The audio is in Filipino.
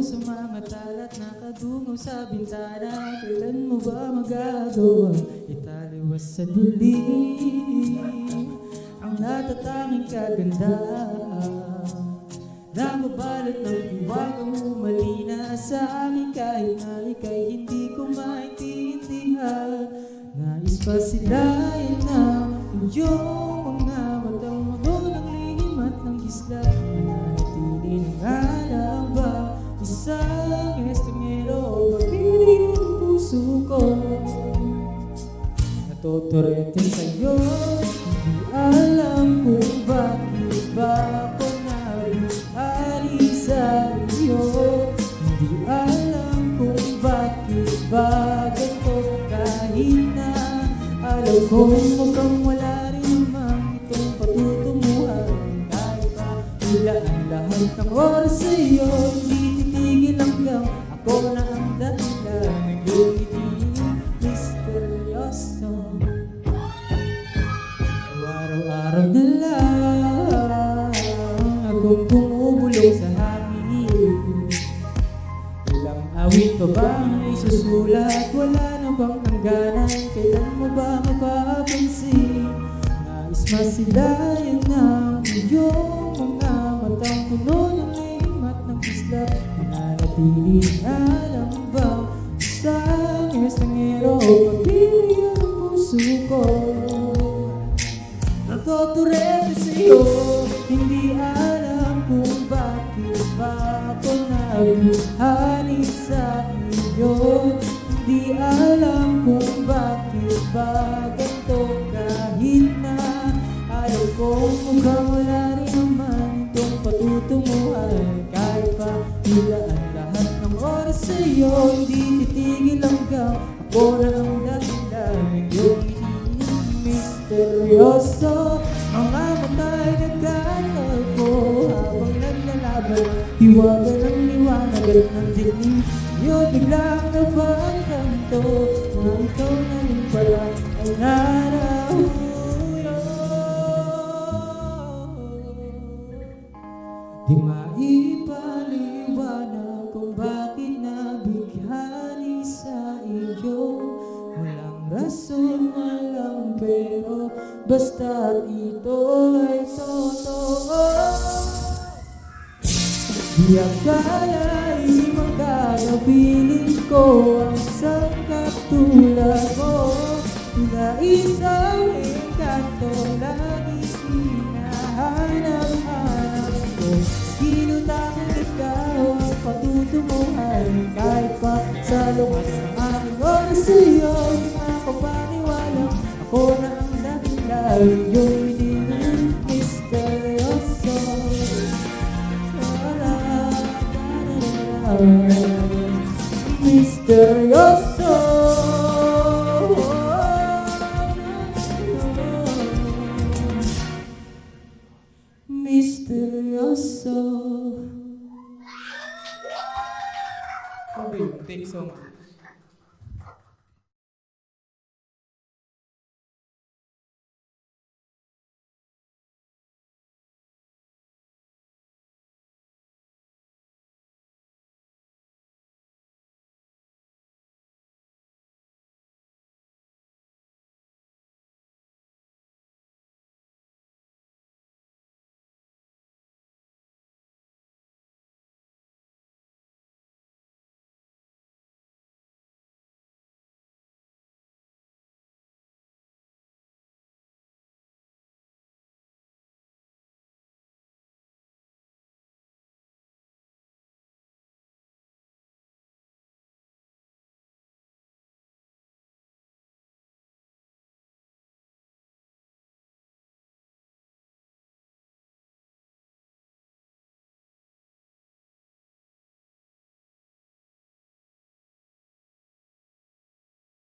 sa mga talat nakadungaw sa bintana. Kailan mo ba magagawa italiwas sa dilim ang natatanging kagandahan na mabalot ng hiwagang umalina sa akin kahit na ika'y hindi ko maintindihan. Nais pa silayan na iyong mga matang magulong lihim at ng gislap. Mananatili ng alam ba isang estranghero o pagpili ng puso ko? Natuturete sa'yo, hindi alam kung bakit ba ako nag-ali sa iyo. Hindi alam kung bakit ba ganito kahit na alam ko mukhang wala rin naman itong patutunguhan. Kahit pa ilaan lahat ng oras sa'yo, hindi titigil hanggang ako na ang dahilan ng iyong ngiti misteryoso. Araw-araw na lang akong bumubulong sa hangin. Ilang awit pa ba may susulat? Wala na bang hangganan? Kailan mo ba mapapansin? Nais masilayan ng iyong mga matang puno ng lihim at ng kislap. Mananatili alam ba isang estranghero pagpili ang puso ko? Natuturete sa'yo, hindi alam kung bakit ba ako naghani sa iyo. Hindi alam kung bakit ba ganito kahit na ayaw ko mukhang wala rin naman itong patutunguhan. Kahit pa ilaan lahat ng oras sa'yo, hindi titigil hanggang ako na ang dahilan ng iyong misteryoso. Mga mata'y nagkakal ko habang naglalaban, hiwaga ng liwanag at ng dilim. Yun biglang napakanto na ikaw na rin pala ang narahuyo. Di maipaliwanag kung bakit nabighani sa iyo. Walang rason, walang pero basta ito ay totoo. Di akalain magkakapiling ko ang isang katulad mo. Na isang engkanto laging hinahanap-hanap ko. Ginutang ikaw ang patutunguhan. Kahit pa sa lumas ng aking oras sa'yo, di makapaniwala ako na ang dahilan. Yung hindi misteryoso. Misteryoso. Misteryoso. Okay, take song.